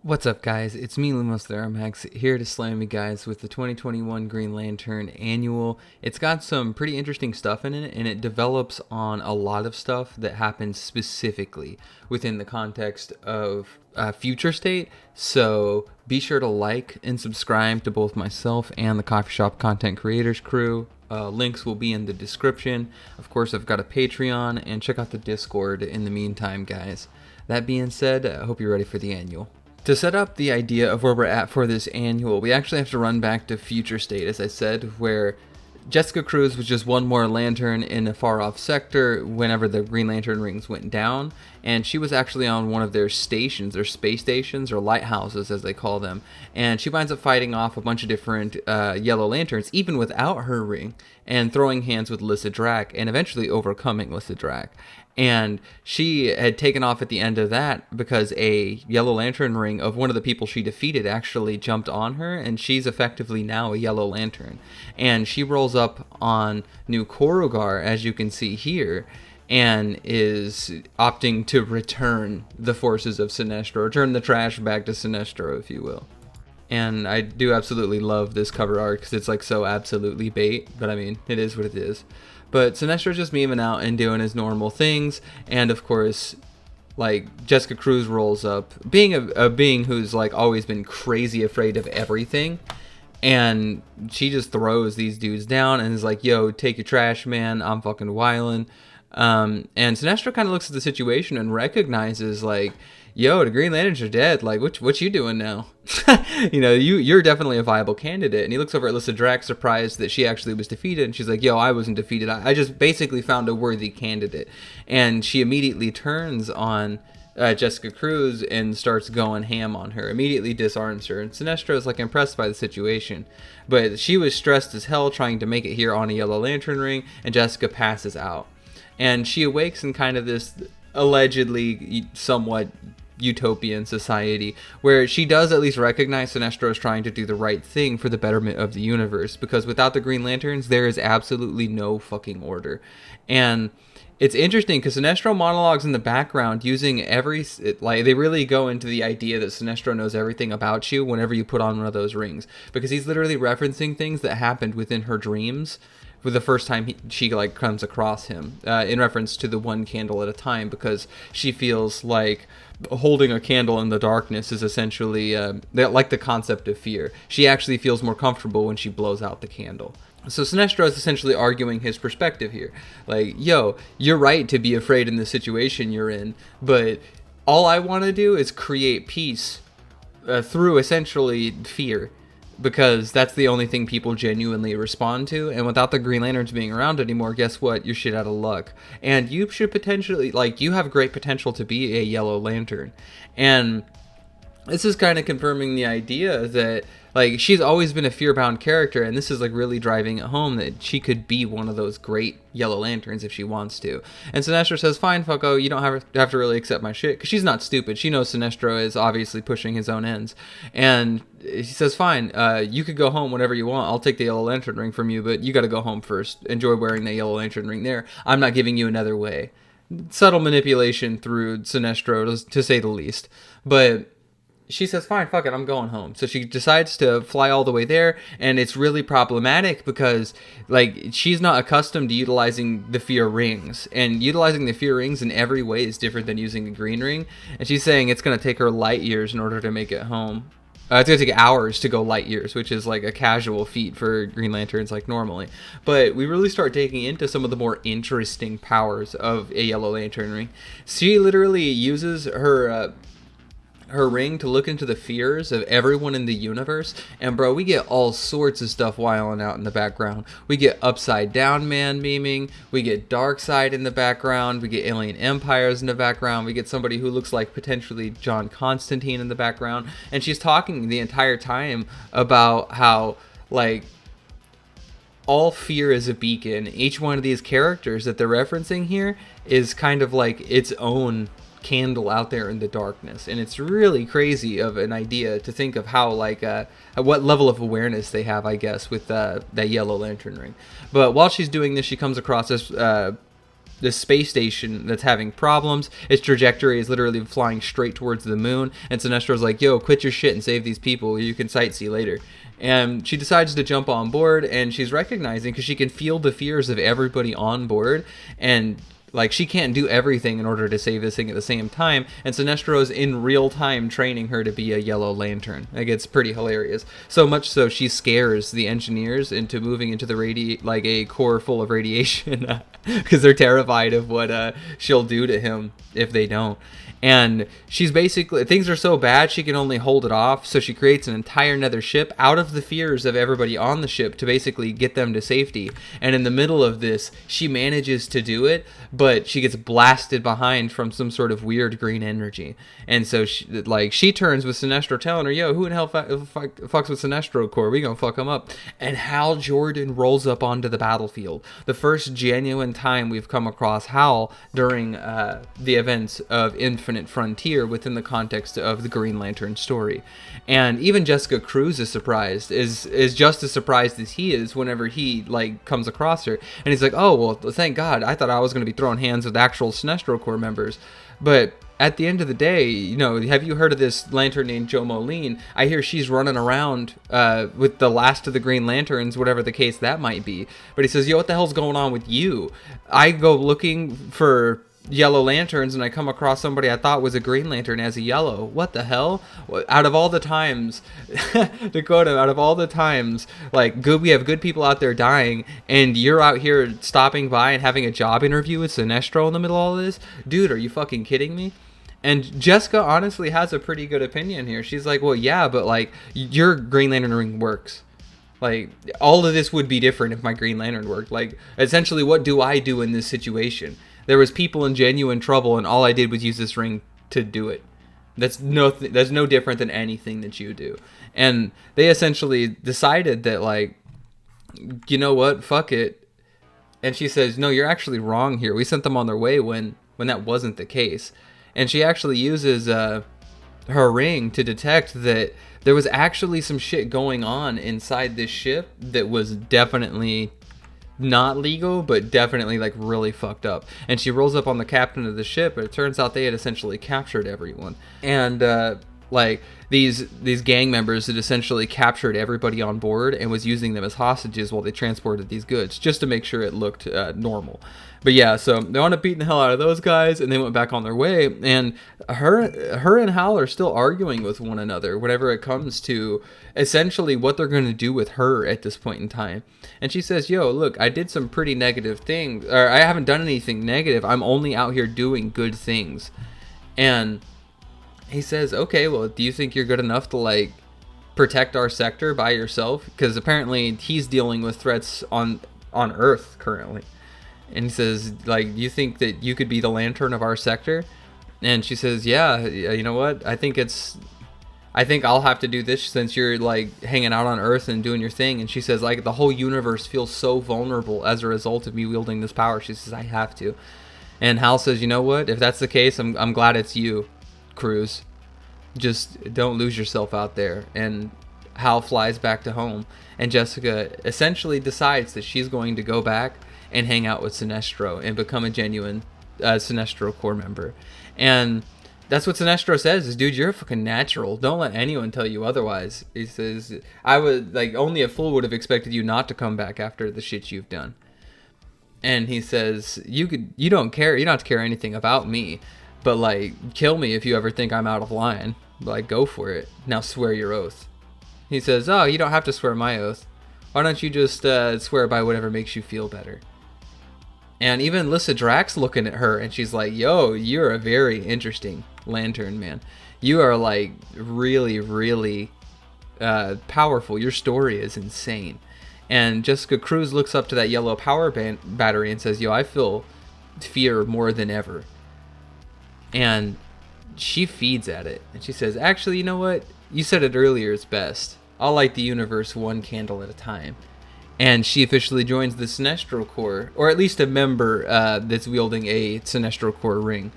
What's up, guys? It's me, Lumos Theramax, here to slam you guys with the 2021 Green Lantern Annual. It's got some pretty interesting stuff in it, and it develops on a lot of stuff that happens specifically within the context of Future State. So be sure to like and subscribe to both myself and the Coffee Shop Content Creators crew. Links will be in the description. Of course, I've got a Patreon, and check out the Discord in the meantime, guys. That being said, I hope you're ready for the annual. To set up the idea of where we're at for this annual, we actually have to run back to Future State, as I said, where Jessica Cruz was just one more lantern in a far-off sector whenever the Green Lantern rings went down, and she was actually on one of their stations, their space stations, or lighthouses as they call them, and she winds up fighting off a bunch of different Yellow Lanterns, even without her ring, and throwing hands with Lyssa Drac, and eventually overcoming Lyssa Drac. And she had taken off at the end of that because a Yellow Lantern ring of one of the people she defeated actually jumped on her, and she's effectively now a Yellow Lantern. And she rolls up on New Korugar, as you can see here, and is opting to return the forces of Sinestro, return the trash back to Sinestro, if you will. And I do absolutely love this cover art because it's like so absolutely bait, but I mean, it is what it is. But Sinestro's just memeing out and doing his normal things, and of course, like, Jessica Cruz rolls up, being a being who's like always been crazy afraid of everything, and she just throws these dudes down and is like, yo, take your trash, man, I'm fucking wildin'. And Sinestro kind of looks at the situation and recognizes, like, yo, the Green Lanterns are dead. Like, what you doing now? You know, you're definitely a viable candidate. And he looks over at Lyssa Drac, surprised that she actually was defeated. And she's like, yo, I wasn't defeated. I just basically found a worthy candidate. And she immediately turns on Jessica Cruz and starts going ham on her, immediately disarms her. And Sinestro is like impressed by the situation. But she was stressed as hell trying to make it here on a Yellow Lantern ring, and Jessica passes out. And she awakes in kind of this allegedly somewhat utopian society where she does at least recognize Sinestro is trying to do the right thing for the betterment of the universe, because without the Green Lanterns there is absolutely no fucking order. And it's interesting because Sinestro monologues in the background using they really go into the idea that Sinestro knows everything about you whenever you put on one of those rings, because he's literally referencing things that happened within her dreams for the first time she like comes across him, in reference to the one candle at a time, because she feels like holding a candle in the darkness is essentially like the concept of fear. She actually feels more comfortable when she blows out the candle. So Sinestro is essentially arguing his perspective here. Like, yo, you're right to be afraid in the situation you're in, but all I want to do is create peace through essentially fear, because that's the only thing people genuinely respond to. And without the Green Lanterns being around anymore, guess what? You're shit out of luck. And you should potentially, like, you have great potential to be a Yellow Lantern. And this is kind of confirming the idea that, like, she's always been a fear-bound character, and this is, like, really driving it home that she could be one of those great Yellow Lanterns if she wants to. And Sinestro says, fine, fucko, you don't have to really accept my shit, because she's not stupid. She knows Sinestro is obviously pushing his own ends. And he says, fine, you could go home whenever you want. I'll take the Yellow Lantern ring from you, but you got to go home first. Enjoy wearing the Yellow Lantern ring there. I'm not giving you another way. Subtle manipulation through Sinestro, to say the least. But she says, fine, fuck it, I'm going home. So she decides to fly all the way there, and it's really problematic because, like, she's not accustomed to utilizing the fear rings, and utilizing the fear rings in every way is different than using the green ring. And she's saying it's going to take her light years in order to make it home. It's going to take hours to go light years, which is like a casual feat for Green Lanterns, like, normally. But we really start taking into some of the more interesting powers of a Yellow Lantern ring. She literally uses her ring to look into the fears of everyone in the universe, and bro, we get all sorts of stuff wiling out in the background. We get Upside Down Man memeing, we get Darkseid in the background, we get Alien Empires in the background, we get somebody who looks like potentially John Constantine in the background, and she's talking the entire time about how, like, all fear is a beacon. Each one of these characters that they're referencing here is kind of like its own candle out there in the darkness, and it's really crazy of an idea to think of how, like, what level of awareness they have, I guess, with that Yellow Lantern ring. But while she's doing this, she comes across this this space station that's having problems. Its trajectory is literally flying straight towards the moon. And Sinestro's like, yo, quit your shit and save these people. You can sightsee later. And she decides to jump on board, and she's recognizing, because she can feel the fears of everybody on board, and like, she can't do everything in order to save this thing at the same time. And Sinestro's in real time training her to be a Yellow Lantern. Like, it's pretty hilarious. So much so she scares the engineers into moving into the a core full of radiation because they're terrified of what she'll do to him if they don't. And she's basically, things are so bad she can only hold it off, so she creates an entire nether ship out of the fears of everybody on the ship to basically get them to safety. And in the middle of this, she manages to do it, but she gets blasted behind from some sort of weird green energy. And so she turns with Sinestro telling her, yo, who in hell fucks with Sinestro Core? We gonna fuck him up. And Hal Jordan rolls up onto the battlefield. The first genuine time we've come across Hal during the events of Infinite Frontier within the context of the Green Lantern story. And even Jessica Cruz is surprised, is just as surprised as he is whenever he like comes across her. And he's like, oh, well, thank God. I thought I was going to be throwing hands with actual Sinestro Corps members. But at the end of the day, you know, have you heard of this lantern named Jo Moline? I hear she's running around with the last of the Green Lanterns, whatever the case that might be. But he says, yo, what the hell's going on with you? I go looking for Yellow Lanterns and I come across somebody I thought was a Green Lantern as a yellow. What the hell? Out of all the times, Dakota, out of all the times, like, we have good people out there dying, and you're out here stopping by and having a job interview with Sinestro in the middle of all this? Dude, are you fucking kidding me? And Jessica honestly has a pretty good opinion here. She's like, well, yeah, but like, your Green Lantern ring works. Like, all of this would be different if my Green Lantern worked. Like, essentially, what do I do in this situation? There was people in genuine trouble, and all I did was use this ring to do it. That's no different than anything that you do. And they essentially decided that, like, you know what, fuck it. And she says, no, you're actually wrong here. We sent them on their way when that wasn't the case. And she actually uses her ring to detect that there was actually some shit going on inside this ship that was definitely not legal, but definitely like really fucked up. And she rolls up on the captain of the ship, but it turns out they had essentially captured everyone. And like these gang members had essentially captured everybody on board and was using them as hostages while they transported these goods, just to make sure it looked normal. But yeah, so they wound up beating the hell out of those guys, and they went back on their way. And her and Hal are still arguing with one another whenever it comes to essentially what they're going to do with her at this point in time. And she says, yo, look, I did some pretty negative things, or I haven't done anything negative. I'm only out here doing good things. And he says, okay, well, do you think you're good enough to like protect our sector by yourself? Because apparently he's dealing with threats on Earth currently. And he says, like, do you think that you could be the lantern of our sector? And she says, yeah, you know what? I think I'll have to do this since you're like hanging out on Earth and doing your thing. And she says, like, the whole universe feels so vulnerable as a result of me wielding this power. She says, I have to. And Hal says, you know what? If that's the case, I'm glad it's you, Cruz. Just don't lose yourself out there. And Hal flies back to home. And Jessica essentially decides that she's going to go back and hang out with Sinestro and become a genuine Sinestro Corps member. And that's what Sinestro says is, dude, you're a fucking natural. Don't let anyone tell you otherwise. He says, I would, like, only a fool would have expected you not to come back after the shit you've done. And he says, you don't have to care anything about me, but like, kill me if you ever think I'm out of line. Like, go for it. Now swear your oath. He says, oh, you don't have to swear my oath. Why don't you just swear by whatever makes you feel better? And even Lissa Drax looking at her, and she's like, yo, you're a very interesting lantern, man. You are like really, really powerful. Your story is insane. And Jessica Cruz looks up to that yellow power battery and says, yo, I feel fear more than ever. And she feeds at it. And she says, actually, you know what? You said it earlier, it's best. I'll light the universe one candle at a time. And she officially joins the Sinestro Corps, or at least a member that's wielding a Sinestro Corps ring.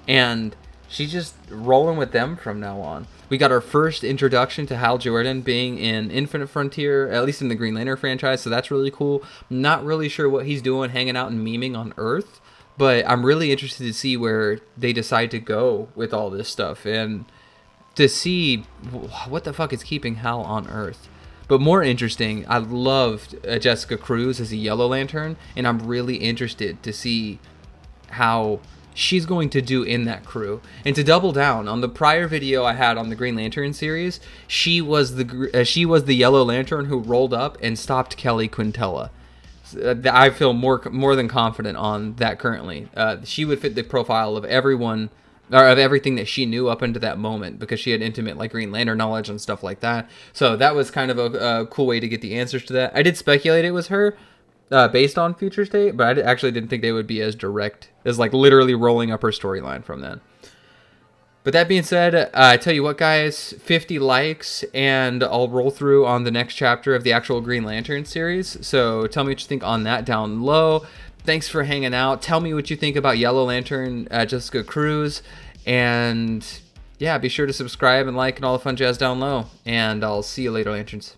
And she's just rolling with them from now on. We got our first introduction to Hal Jordan being in Infinite Frontier, at least in the Green Lantern franchise, so that's really cool. Not really sure what he's doing hanging out and memeing on Earth, but I'm really interested to see where they decide to go with all this stuff and to see what the fuck is keeping Hal on Earth. But more interesting, I loved Jessica Cruz as a Yellow Lantern, and I'm really interested to see how she's going to do in that crew. And to double down on the prior video I had on the Green Lantern series, she was the Yellow Lantern who rolled up and stopped Kelly Quintella. I feel more than confident on that currently. She would fit the profile of everyone, or of everything that she knew up until that moment, because she had intimate like Green Lantern knowledge and stuff like that. So that was kind of a cool way to get the answers to that. I did speculate it was her, based on Future State, but I actually didn't think they would be as direct as like literally rolling up her storyline from that. But that being said, I tell you what, guys, 50 likes and I'll roll through on the next chapter of the actual Green Lantern series. So tell me what you think on that down low. Thanks for hanging out. Tell me what you think about Yellow Lantern, Jessica Cruz. And yeah, be sure to subscribe and like and all the fun jazz down low. And I'll see you later, Lanterns.